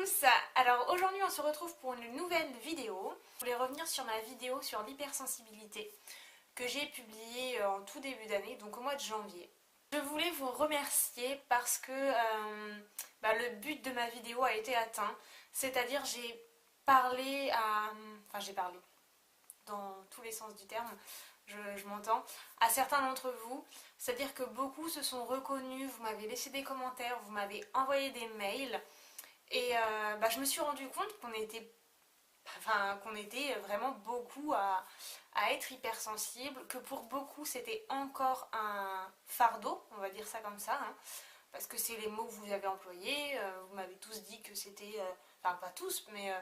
tous. Alors aujourd'hui on se retrouve pour une nouvelle vidéo. Je voulais revenir sur ma vidéo sur l'hypersensibilité que j'ai publiée en tout début d'année, donc au mois de janvier. Je voulais vous remercier parce que le but de ma vidéo a été atteint, c'est-à-dire j'ai parlé dans tous les sens du terme, je m'entends, à certains d'entre vous, c'est-à-dire que beaucoup se sont reconnus, vous m'avez laissé des commentaires, vous m'avez envoyé des mails, et je me suis rendu compte qu'on était vraiment beaucoup à être hypersensible, que pour beaucoup c'était encore un fardeau, on va dire ça comme ça, hein, parce que c'est les mots que vous avez employés, vous m'avez tous dit que c'était, enfin pas tous, mais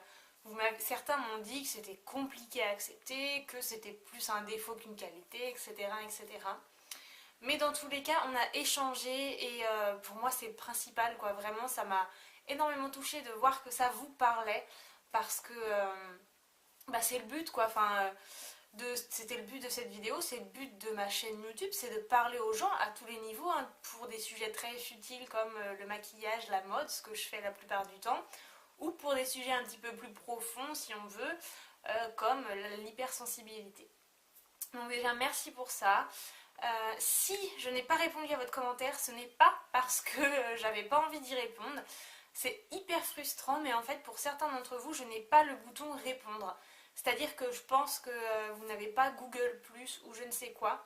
certains m'ont dit que c'était compliqué à accepter, que c'était plus un défaut qu'une qualité, etc., etc. Mais dans tous les cas, on a échangé et pour moi c'est le principal, quoi. Vraiment, ça m'a énormément touchée de voir que ça vous parlait parce que c'est le but, quoi. C'était le but de cette vidéo, c'est le but de ma chaîne YouTube, c'est de parler aux gens à tous les niveaux, hein, pour des sujets très futiles comme le maquillage, la mode, ce que je fais la plupart du temps, ou pour des sujets un petit peu plus profonds si on veut, comme l'hypersensibilité. Donc déjà merci pour ça. Si je n'ai pas répondu à votre commentaire, ce n'est pas parce que j'avais pas envie d'y répondre. C'est hyper frustrant, mais en fait pour certains d'entre vous, je n'ai pas le bouton répondre. C'est-à-dire que je pense que vous n'avez pas Google Plus ou je ne sais quoi.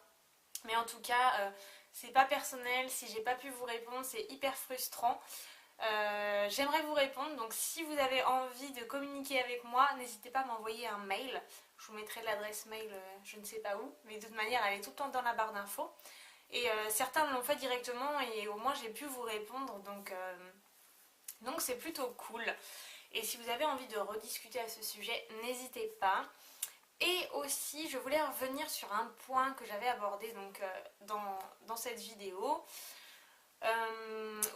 Mais en tout cas, c'est pas personnel. Si j'ai pas pu vous répondre, c'est hyper frustrant. J'aimerais vous répondre, donc si vous avez envie de communiquer avec moi, n'hésitez pas à m'envoyer un mail. Je vous mettrai l'adresse mail, je ne sais pas où, mais de toute manière elle est tout le temps dans la barre d'infos. Et certains l'ont fait directement et au moins j'ai pu vous répondre, donc c'est plutôt cool. Et si vous avez envie de rediscuter à ce sujet, n'hésitez pas. Et aussi, je voulais revenir sur un point que j'avais abordé dans cette vidéo,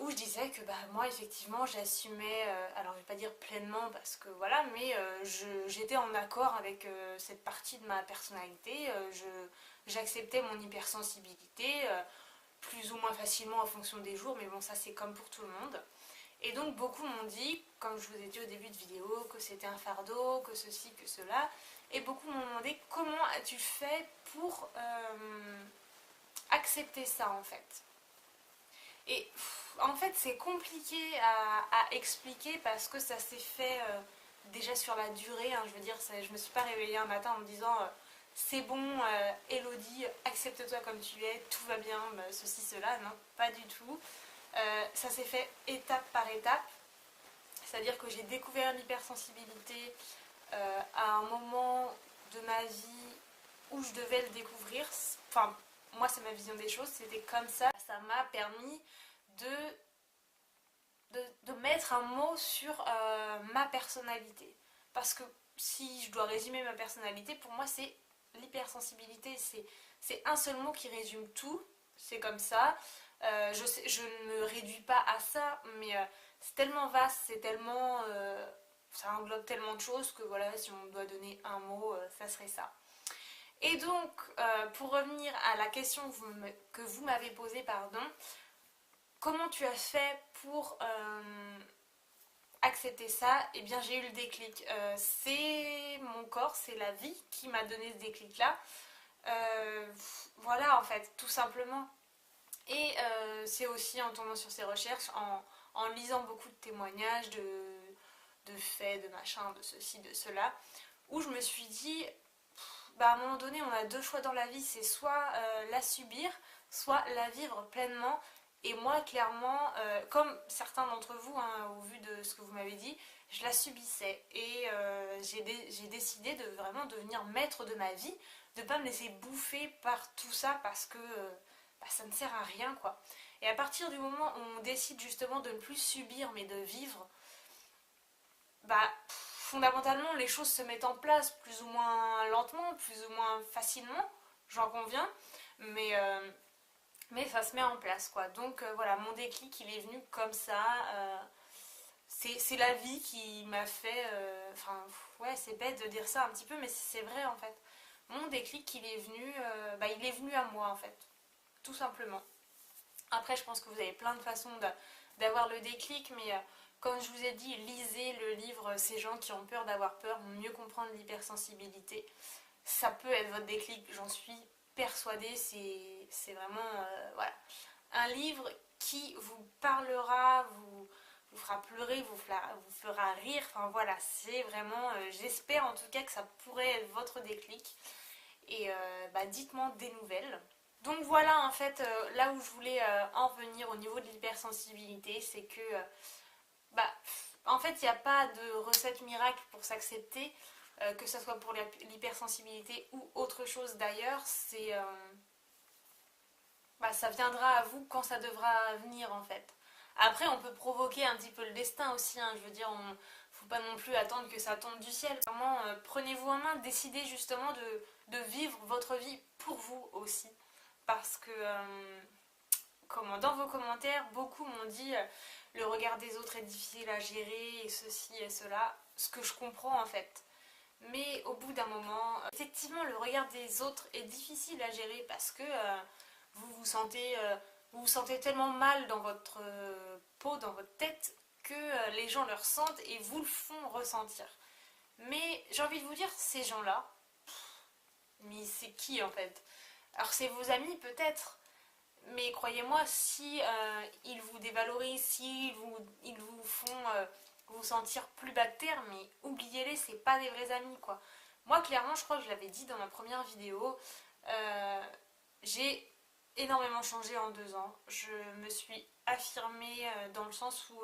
où je disais que moi effectivement j'assumais, alors je vais pas dire pleinement parce que voilà, mais j'étais en accord avec cette partie de ma personnalité, j'acceptais mon hypersensibilité, plus ou moins facilement en fonction des jours, mais bon ça c'est comme pour tout le monde. Et donc beaucoup m'ont dit, comme je vous ai dit au début de vidéo, que c'était un fardeau, que ceci, que cela, et beaucoup m'ont demandé comment as-tu fait pour accepter ça en fait. Et en fait c'est compliqué à expliquer parce que ça s'est fait déjà sur la durée, hein, je veux dire, je me suis pas réveillée un matin en me disant c'est bon, Elodie, accepte-toi comme tu es, tout va bien, ceci, cela, non, pas du tout. Ça s'est fait étape par étape, c'est-à-dire que j'ai découvert l'hypersensibilité à un moment de ma vie où je devais le découvrir. Enfin, moi c'est ma vision des choses, c'était comme ça. Ça m'a permis de mettre un mot sur ma personnalité. Parce que si je dois résumer ma personnalité, pour moi c'est l'hypersensibilité, c'est un seul mot qui résume tout, c'est comme ça. Je ne me réduis pas à ça, mais c'est tellement vaste, ça englobe tellement de choses que voilà, si on doit donner un mot, ça serait ça. Et donc, pour revenir à la question que vous m'avez posée, pardon, comment tu as fait pour accepter ça? Eh bien, j'ai eu le déclic. C'est mon corps, c'est la vie qui m'a donné ce déclic-là. Voilà, en fait, tout simplement. Et c'est aussi en tombant sur ces recherches, en lisant beaucoup de témoignages, de faits, de machins, de ceci, de cela, où je me suis dit, à un moment donné, on a deux choix dans la vie, c'est soit la subir, soit la vivre pleinement. Et moi, clairement, comme certains d'entre vous, hein, au vu de ce que vous m'avez dit, je la subissais. Et j'ai décidé de vraiment devenir maître de ma vie, de ne pas me laisser bouffer par tout ça parce que ça ne sert à rien, quoi. Et à partir du moment où on décide justement de ne plus subir mais de vivre, fondamentalement les choses se mettent en place plus ou moins lentement, plus ou moins facilement, j'en conviens, mais ça se met en place, quoi. Donc voilà, mon déclic il est venu comme ça, c'est la vie qui m'a fait, ouais c'est bête de dire ça un petit peu, mais c'est vrai en fait. Mon déclic il est venu à moi en fait, tout simplement. Après je pense que vous avez plein de façons d'avoir le déclic, mais Comme je vous ai dit, lisez le livre Ces gens qui ont peur d'avoir peur, mieux comprendre l'hypersensibilité. Ça peut être votre déclic, j'en suis persuadée, c'est vraiment voilà, un livre qui vous parlera, vous fera pleurer, vous fera rire, enfin voilà, c'est vraiment, j'espère en tout cas que ça pourrait être votre déclic. Et dites-moi des nouvelles. Donc voilà en fait, là où je voulais en venir au niveau de l'hypersensibilité, c'est que bah, en fait il n'y a pas de recette miracle pour s'accepter, que ce soit pour l'hypersensibilité ou autre chose d'ailleurs, ça viendra à vous quand ça devra venir en fait. Après on peut provoquer un petit peu le destin aussi, hein, je veux dire, faut pas non plus attendre que ça tombe du ciel. Vraiment, prenez-vous en main, décidez justement de vivre votre vie pour vous aussi. Parce que dans vos commentaires, beaucoup m'ont dit le regard des autres est difficile à gérer et ceci et cela, ce que je comprends en fait. Mais au bout d'un moment, effectivement, le regard des autres est difficile à gérer parce que vous vous sentez tellement mal dans votre peau, dans votre tête, que les gens le ressentent et vous le font ressentir. Mais j'ai envie de vous dire, ces gens-là, mais c'est qui en fait? Alors c'est vos amis peut-être, mais croyez-moi, si ils vous dévalorisent, si ils vous font vous sentir plus bas de terre, mais oubliez-les, c'est pas des vrais amis quoi. Moi clairement, je crois que je l'avais dit dans ma première vidéo, j'ai énormément changé en 2 ans. Je me suis affirmée dans le sens où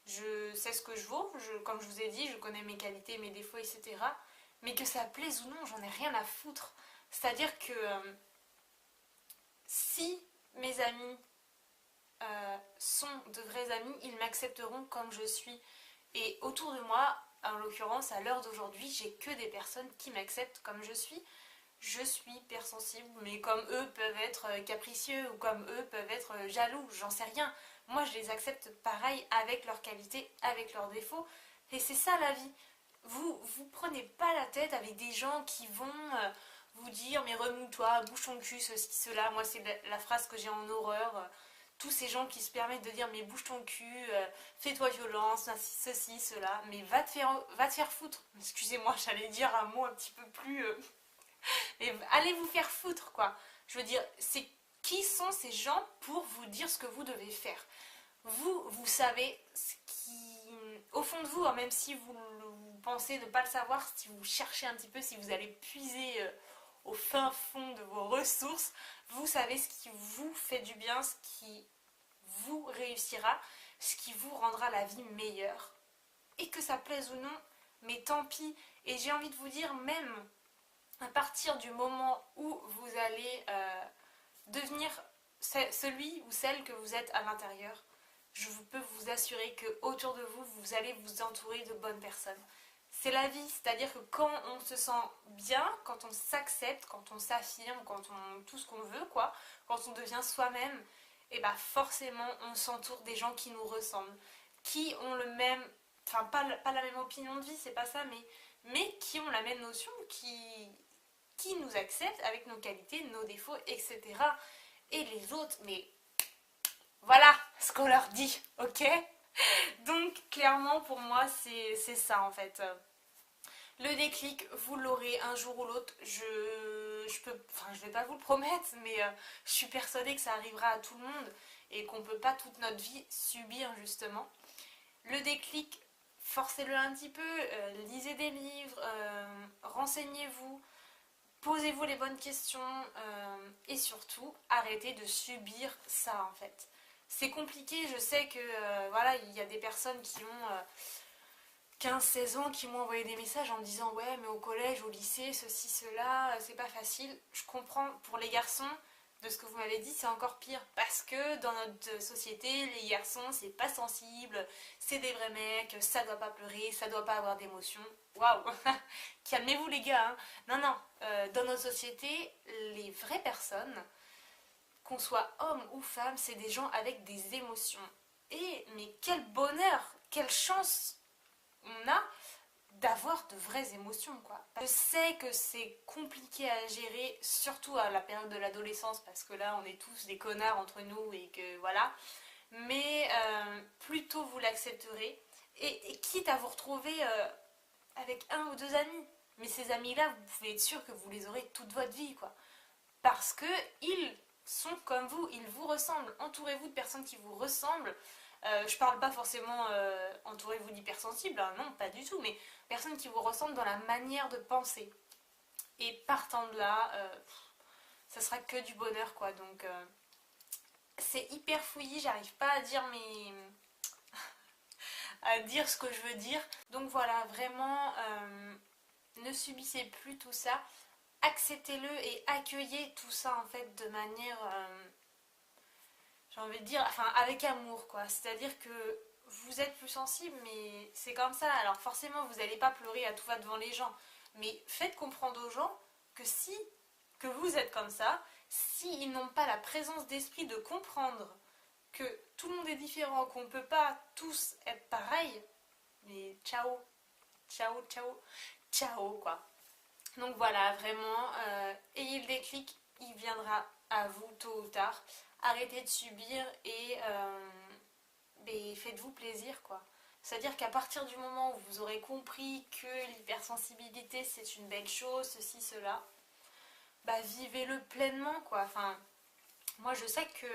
je sais ce que je vaux, comme je vous ai dit, je connais mes qualités, mes défauts, etc. Mais que ça plaise ou non, j'en ai rien à foutre. C'est-à-dire que si mes amis sont de vrais amis, ils m'accepteront comme je suis. Et autour de moi, en l'occurrence, à l'heure d'aujourd'hui, j'ai que des personnes qui m'acceptent comme je suis. Je suis hypersensible, mais comme eux peuvent être capricieux ou comme eux peuvent être jaloux, j'en sais rien. Moi, je les accepte pareil avec leurs qualités, avec leurs défauts. Et c'est ça la vie. Vous prenez pas la tête avec des gens qui vont vous dire mais remue-toi, bouge ton cul, ceci, cela. Moi, c'est la phrase que j'ai en horreur. Tous ces gens qui se permettent de dire mais bouge ton cul, fais-toi violence, ceci, cela. Mais va te faire foutre. Excusez-moi, j'allais dire un mot un petit peu plus... Mais allez vous faire foutre, quoi. Je veux dire, qui sont ces gens pour vous dire ce que vous devez faire? Vous savez ce qui... Au fond de vous, hein, même si vous pensez ne pas le savoir, si vous cherchez un petit peu, si vous allez puiser au fin fond de vos ressources, vous savez ce qui vous fait du bien, ce qui vous réussira, ce qui vous rendra la vie meilleure. Et que ça plaise ou non, mais tant pis. Et j'ai envie de vous dire, même à partir du moment où vous allez devenir celui ou celle que vous êtes à l'intérieur, je peux vous assurer que autour de vous, vous allez vous entourer de bonnes personnes. C'est la vie, c'est-à-dire que quand on se sent bien, quand on s'accepte, quand on s'affirme, quand on tout ce qu'on veut, quoi, quand on devient soi-même, et bah forcément on s'entoure des gens qui nous ressemblent, qui ont le même, enfin pas la même opinion de vie, c'est pas ça, mais qui ont la même notion, qui nous acceptent avec nos qualités, nos défauts, etc. Et les autres, mais voilà ce qu'on leur dit, ok? Donc clairement pour moi c'est ça en fait. Le déclic, vous l'aurez un jour ou l'autre, je vais pas vous le promettre, mais je suis persuadée que ça arrivera à tout le monde et qu'on peut pas toute notre vie subir justement. Le déclic, forcez-le un petit peu, lisez des livres, renseignez-vous, posez-vous les bonnes questions et surtout arrêtez de subir ça en fait. C'est compliqué, je sais que voilà, il y a des personnes qui ont 15-16 ans qui m'ont envoyé des messages en me disant ouais mais au collège, au lycée, ceci, cela, c'est pas facile. Je comprends, pour les garçons, de ce que vous m'avez dit, c'est encore pire. Parce que dans notre société, les garçons, c'est pas sensible, c'est des vrais mecs, ça doit pas pleurer, ça doit pas avoir d'émotion. Waouh. Calmez-vous les gars, hein. Non, non, dans notre société, les vraies personnes, qu'on soit homme ou femme, c'est des gens avec des émotions. Et mais quel bonheur, quelle chance on a d'avoir de vraies émotions quoi. Je sais que c'est compliqué à gérer, surtout à la période de l'adolescence, parce que là on est tous des connards entre nous et que voilà. mais plus tôt vous l'accepterez, et quitte à vous retrouver avec un ou deux amis. Mais ces amis-là, vous pouvez être sûr que vous les aurez toute votre vie, quoi. Parce que ils sont comme vous, ils vous ressemblent. Entourez-vous de personnes qui vous ressemblent. Je parle pas forcément entourez-vous d'hypersensibles, hein, non, pas du tout, mais personnes qui vous ressemblent dans la manière de penser. Et partant de là, ça sera que du bonheur, quoi. Donc, c'est hyper fouillis, j'arrive pas à dire mes... à dire ce que je veux dire. Donc voilà, vraiment, ne subissez plus tout ça. Acceptez-le et accueillez tout ça en fait de manière, j'ai envie de dire, enfin avec amour quoi. C'est-à-dire que vous êtes plus sensible, mais c'est comme ça. Alors forcément, vous n'allez pas pleurer à tout va devant les gens, mais faites comprendre aux gens que que vous êtes comme ça, s'ils n'ont pas la présence d'esprit de comprendre que tout le monde est différent, qu'on ne peut pas tous être pareils, mais ciao, ciao, ciao, ciao quoi. Donc voilà, vraiment, ayez le déclic, il viendra à vous tôt ou tard. Arrêtez de subir et faites-vous plaisir quoi. C'est-à-dire qu'à partir du moment où vous aurez compris que l'hypersensibilité c'est une belle chose, ceci, cela, bah vivez-le pleinement quoi. Enfin, moi je sais que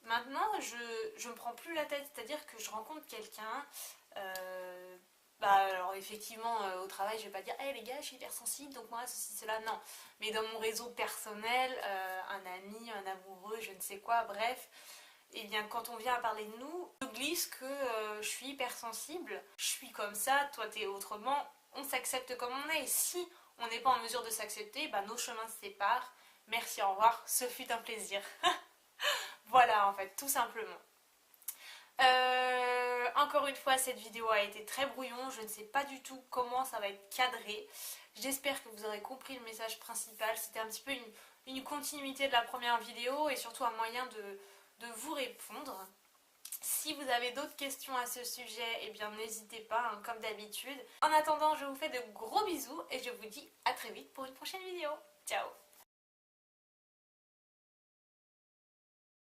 maintenant je me prends plus la tête, c'est-à-dire que je rencontre quelqu'un, bah alors effectivement au travail je vais pas dire hey les gars je suis hypersensible donc moi ceci cela, non, mais dans mon réseau personnel, un ami, un amoureux, je ne sais quoi, bref, et bien quand on vient à parler de nous, je glisse que je suis hypersensible, je suis comme ça, toi t'es autrement, on s'accepte comme on est, et si on n'est pas en mesure de s'accepter, bah nos chemins se séparent, merci, au revoir, ce fut un plaisir. Voilà en fait, tout simplement. Encore une fois, cette vidéo a été très brouillon, je ne sais pas du tout comment ça va être cadré. J'espère que vous aurez compris le message principal, c'était un petit peu une continuité de la première vidéo et surtout un moyen de vous répondre. Si vous avez d'autres questions à ce sujet, eh bien n'hésitez pas, hein, comme d'habitude. En attendant, je vous fais de gros bisous et je vous dis à très vite pour une prochaine vidéo. Ciao!